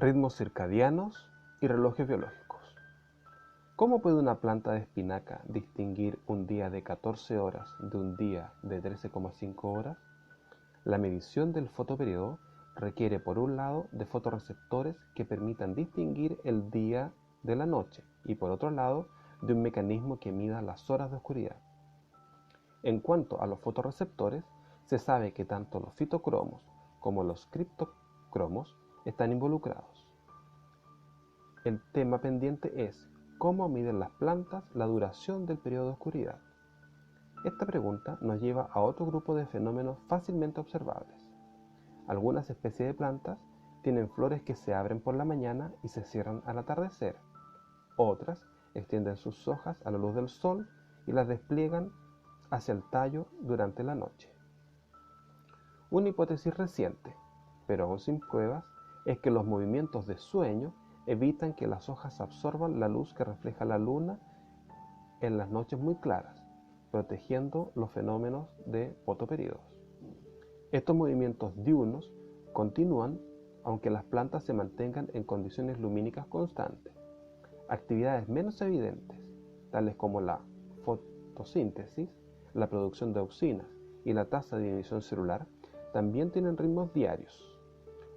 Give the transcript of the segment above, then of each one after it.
Ritmos circadianos y relojes biológicos. ¿Cómo puede una planta de espinaca distinguir un día de 14 horas de un día de 13,5 horas? La medición del fotoperiodo requiere, por un lado, de fotorreceptores que permitan distinguir el día de la noche y, por otro lado, de un mecanismo que mida las horas de oscuridad. En cuanto a los fotorreceptores, se sabe que tanto los fitocromos como los criptocromos están involucrados. El tema pendiente es cómo miden las plantas la duración del periodo de oscuridad. Esta pregunta nos lleva a otro grupo de fenómenos fácilmente observables. Algunas especies de plantas tienen flores que se abren por la mañana y se cierran al atardecer. Otras extienden sus hojas a la luz del sol y las despliegan hacia el tallo durante la noche. Una hipótesis reciente, pero aún sin pruebas, es que los movimientos de sueño evitan que las hojas absorban la luz que refleja la luna en las noches muy claras, protegiendo los fenómenos de fotoperíodos. Estos movimientos diurnos continúan aunque las plantas se mantengan en condiciones lumínicas constantes. Actividades menos evidentes, tales como la fotosíntesis, la producción de auxinas y la tasa de división celular, también tienen ritmos diarios.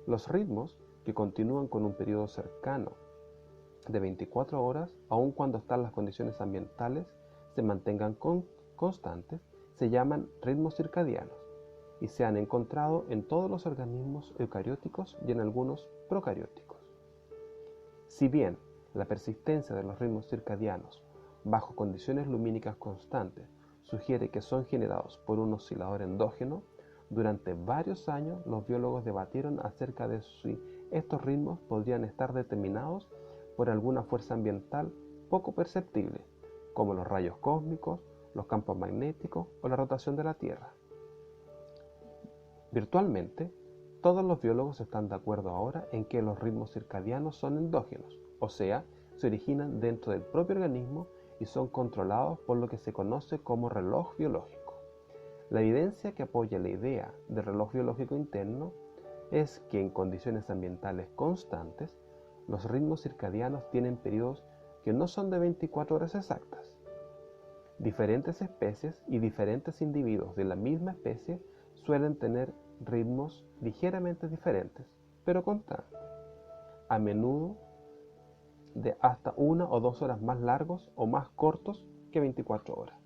Los ritmos que continúan con un periodo cercano de 24 horas, aun cuando las condiciones ambientales se mantengan constantes, se llaman ritmos circadianos y se han encontrado en todos los organismos eucarióticos y en algunos procarióticos. Si bien la persistencia de los ritmos circadianos bajo condiciones lumínicas constantes sugiere que son generados por un oscilador endógeno, durante varios años los biólogos debatieron acerca de si estos ritmos podrían estar determinados por alguna fuerza ambiental poco perceptible, como los rayos cósmicos, los campos magnéticos o la rotación de la Tierra. Virtualmente, todos los biólogos están de acuerdo ahora en que los ritmos circadianos son endógenos, o sea, se originan dentro del propio organismo y son controlados por lo que se conoce como reloj biológico. La evidencia que apoya la idea de reloj biológico interno es que en condiciones ambientales constantes, los ritmos circadianos tienen periodos que no son de 24 horas exactas. Diferentes especies y diferentes individuos de la misma especie suelen tener ritmos ligeramente diferentes, pero constantes, a menudo de hasta 1 o 2 horas más largos o más cortos que 24 horas.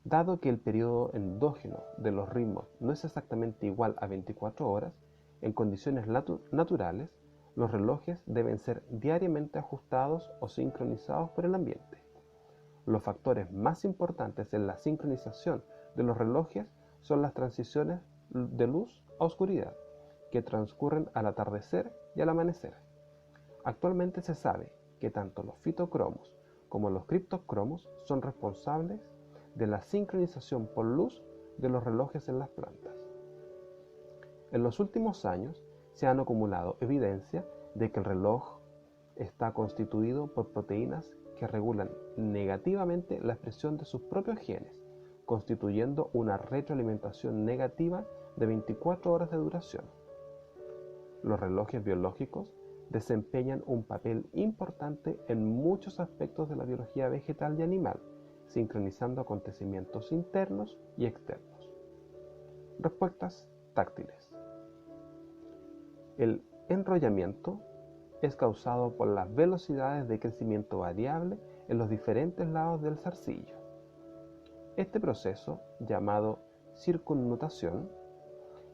Dado que el periodo endógeno de los ritmos no es exactamente igual a 24 horas, en condiciones naturales, los relojes deben ser diariamente ajustados o sincronizados por el ambiente. Los factores más importantes en la sincronización de los relojes son las transiciones de luz a oscuridad, que transcurren al atardecer y al amanecer. Actualmente se sabe que tanto los fitocromos como los criptocromos son responsables de la sincronización por luz de los relojes en las plantas. En los últimos años se han acumulado evidencia de que el reloj está constituido por proteínas que regulan negativamente la expresión de sus propios genes, constituyendo una retroalimentación negativa de 24 horas de duración. Los relojes biológicos desempeñan un papel importante en muchos aspectos de la biología vegetal y animal, sincronizando acontecimientos internos y externos. Respuestas táctiles. El enrollamiento es causado por las velocidades de crecimiento variable en los diferentes lados del zarcillo. Este proceso, llamado circunnutación,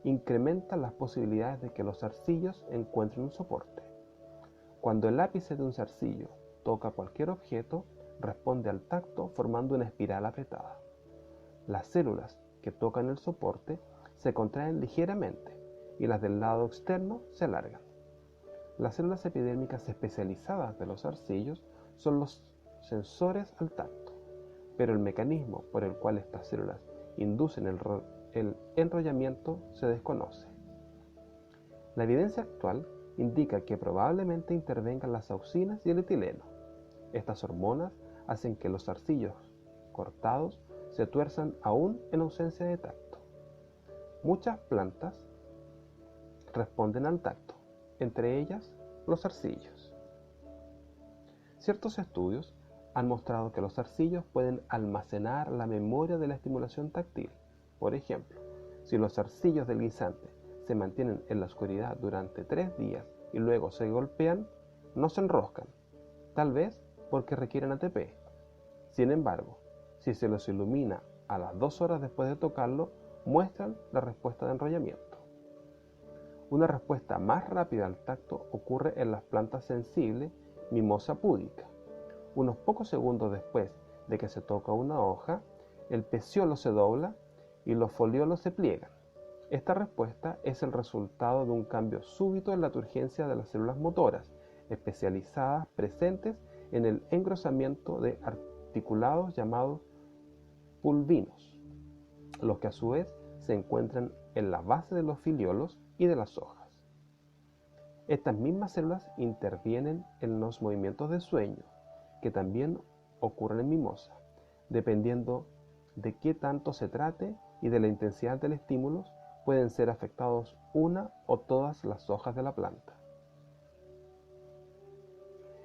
incrementa las posibilidades de que los zarcillos encuentren un soporte. Cuando el ápice de un zarcillo toca cualquier objeto, responde al tacto formando una espiral apretada. Las células que tocan el soporte se contraen ligeramente y las del lado externo se alargan. Las células epidérmicas especializadas de los zarcillos son los sensores al tacto, pero el mecanismo por el cual estas células inducen el enrollamiento se desconoce. La evidencia actual indica que probablemente intervengan las auxinas y el etileno. Estas hormonas hacen que los zarcillos cortados se tuerzan aún en ausencia de tacto. Muchas plantas responden al tacto, entre ellas los zarcillos. Ciertos estudios han mostrado que los zarcillos pueden almacenar la memoria de la estimulación táctil. Por ejemplo, si los zarcillos del guisante se mantienen en la oscuridad durante 3 días y luego se golpean, no se enroscan, tal vez porque requieren ATP. Sin embargo, si se los ilumina a las 2 horas después de tocarlo, muestran la respuesta de enrollamiento. Una respuesta más rápida al tacto ocurre en las plantas sensibles Mimosa púdica. Unos pocos segundos después de que se toca una hoja, el peciolo se dobla y los foliolos se pliegan. Esta respuesta es el resultado de un cambio súbito en la turgencia de las células motoras especializadas presentes en el engrosamiento de articulados llamados pulvinos, los que a su vez se encuentran en la base de los filiolos y de las hojas. Estas mismas células intervienen en los movimientos de sueño, que también ocurren en mimosa, dependiendo de qué tanto se trate y de la intensidad del estímulo, pueden ser afectados una o todas las hojas de la planta.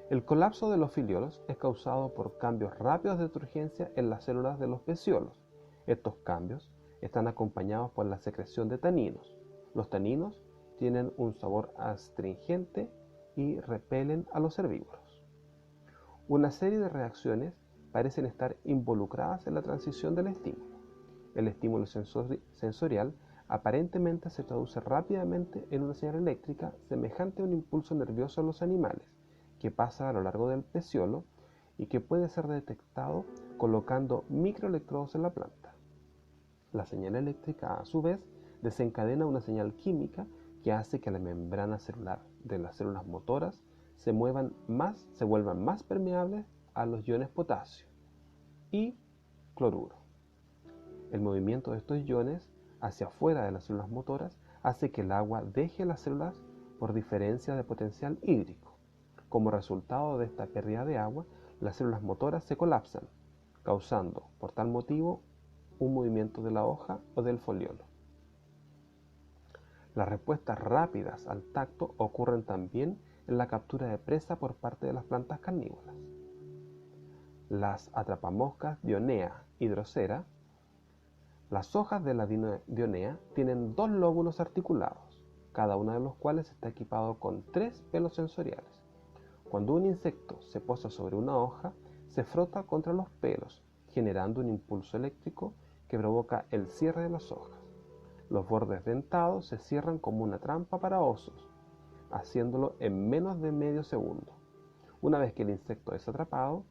El colapso de los filiolos es causado por cambios rápidos de turgencia en las células de los peciolos. Estos cambios están acompañados por la secreción de taninos. Los taninos tienen un sabor astringente y repelen a los herbívoros. Una serie de reacciones parecen estar involucradas en la transición del estímulo. El estímulo sensorial aparentemente se traduce rápidamente en una señal eléctrica semejante a un impulso nervioso en los animales, que pasa a lo largo del peciolo y que puede ser detectado colocando microelectrodos en la planta. La señal eléctrica, a su vez, desencadena una señal química que hace que la membrana celular de las células motoras se vuelvan más permeables a los iones potasio y cloruro. El movimiento de estos iones hacia afuera de las células motoras hace que el agua deje las células por diferencia de potencial hídrico. Como resultado de esta pérdida de agua, las células motoras se colapsan, causando, por tal motivo, un movimiento de la hoja o del foliolo. Las respuestas rápidas al tacto ocurren también en la captura de presa por parte de las plantas carnívoras. Las atrapamoscas Dionea y Drosera. Las hojas de la Dionea tienen 2 lóbulos articulados, cada uno de los cuales está equipado con 3 pelos sensoriales. Cuando un insecto se posa sobre una hoja, se frota contra los pelos, generando un impulso eléctrico que provoca el cierre de las hojas. Los bordes dentados se cierran como una trampa para osos, haciéndolo en menos de medio segundo. Una vez que el insecto es atrapado,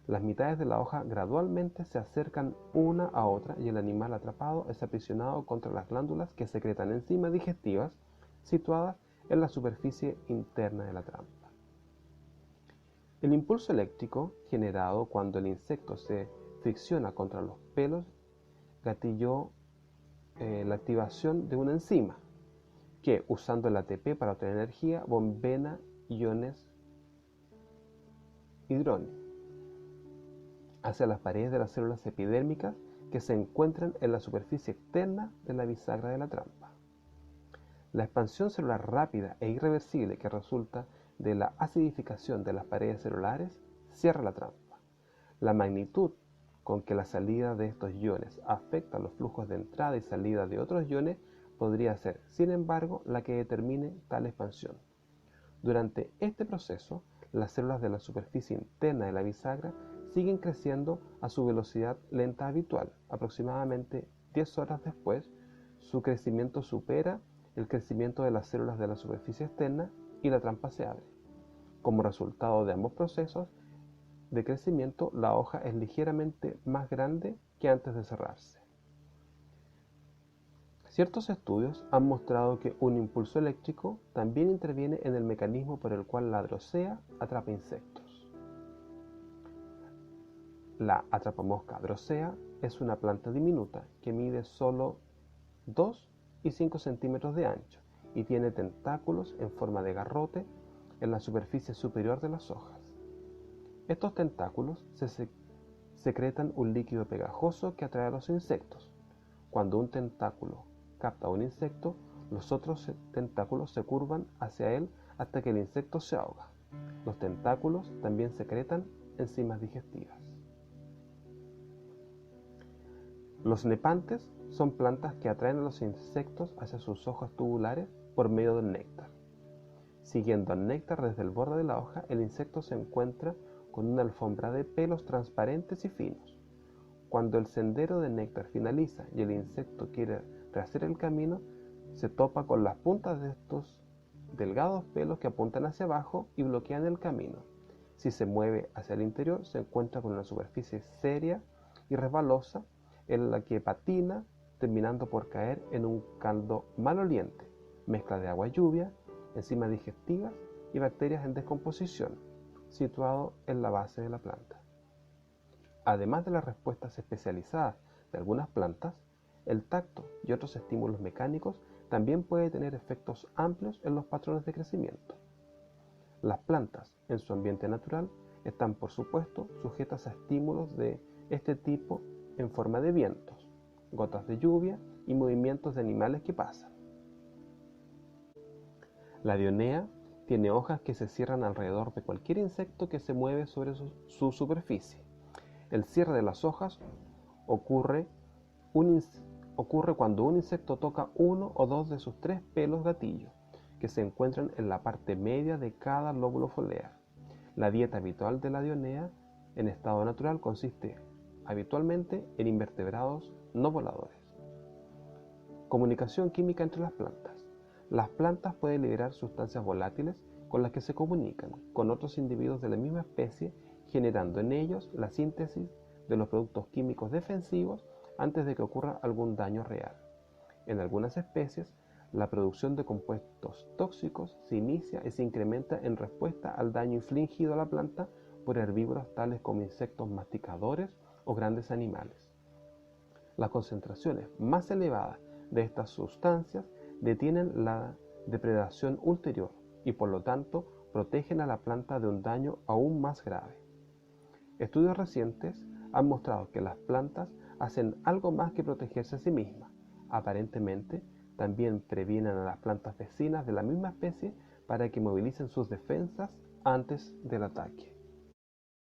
las mitades de la hoja gradualmente se acercan una a otra y el animal atrapado es aprisionado contra las glándulas que secretan enzimas digestivas situadas en la superficie interna de la trampa. El impulso eléctrico generado cuando el insecto se fricciona contra los pelos gatilló la activación de una enzima que, usando el ATP para obtener energía, bombea iones hidrógeno hacia las paredes de las células epidérmicas que se encuentran en la superficie externa de la bisagra de la trampa. La expansión celular rápida e irreversible que resulta de la acidificación de las paredes celulares cierra la trampa. La magnitud con que la salida de estos iones afecta los flujos de entrada y salida de otros iones podría ser, sin embargo, la que determine tal expansión. Durante este proceso, las células de la superficie interna de la bisagra siguen creciendo a su velocidad lenta habitual. Aproximadamente 10 horas después, su crecimiento supera el crecimiento de las células de la superficie externa y la trampa se abre. Como resultado de ambos procesos de crecimiento, la hoja es ligeramente más grande que antes de cerrarse. Ciertos estudios han mostrado que un impulso eléctrico también interviene en el mecanismo por el cual la Drosera atrapa insectos. La atrapamosca Drosera es una planta diminuta que mide solo 2 y 5 centímetros de ancho y tiene tentáculos en forma de garrote en la superficie superior de las hojas. Estos tentáculos secretan un líquido pegajoso que atrae a los insectos. Cuando un tentáculo capta a un insecto, los otros tentáculos se curvan hacia él hasta que el insecto se ahoga. Los tentáculos también secretan enzimas digestivas. Los nepantes son plantas que atraen a los insectos hacia sus hojas tubulares por medio del néctar. Siguiendo al néctar desde el borde de la hoja, el insecto se encuentra con una alfombra de pelos transparentes y finos. Cuando el sendero de néctar finaliza y el insecto quiere rehacer el camino, se topa con las puntas de estos delgados pelos que apuntan hacia abajo y bloquean el camino. Si se mueve hacia el interior, se encuentra con una superficie seria y resbalosa en la que patina, terminando por caer en un caldo maloliente, mezcla de agua y lluvia, enzimas digestivas y bacterias en descomposición, situado en la base de la planta. Además de las respuestas especializadas de algunas plantas, el tacto y otros estímulos mecánicos también pueden tener efectos amplios en los patrones de crecimiento. Las plantas, en su ambiente natural, están por supuesto sujetas a estímulos de este tipo en forma de vientos, gotas de lluvia y movimientos de animales que pasan. La dionea tiene hojas que se cierran alrededor de cualquier insecto que se mueve sobre su superficie. El cierre de las hojas ocurre cuando un insecto toca uno o dos de sus 3 pelos gatillo, que se encuentran en la parte media de cada lóbulo foliar. La dieta habitual de la dionea en estado natural consiste habitualmente en invertebrados no voladores. Comunicación química entre las plantas. Las plantas pueden liberar sustancias volátiles con las que se comunican con otros individuos de la misma especie, generando en ellos la síntesis de los productos químicos defensivos antes de que ocurra algún daño real. En algunas especies, la producción de compuestos tóxicos se inicia y se incrementa en respuesta al daño infligido a la planta por herbívoros tales como insectos masticadores o grandes animales. Las concentraciones más elevadas de estas sustancias detienen la depredación ulterior y por lo tanto protegen a la planta de un daño aún más grave. Estudios recientes han mostrado que las plantas hacen algo más que protegerse a sí mismas. Aparentemente, también previenen a las plantas vecinas de la misma especie para que movilicen sus defensas antes del ataque.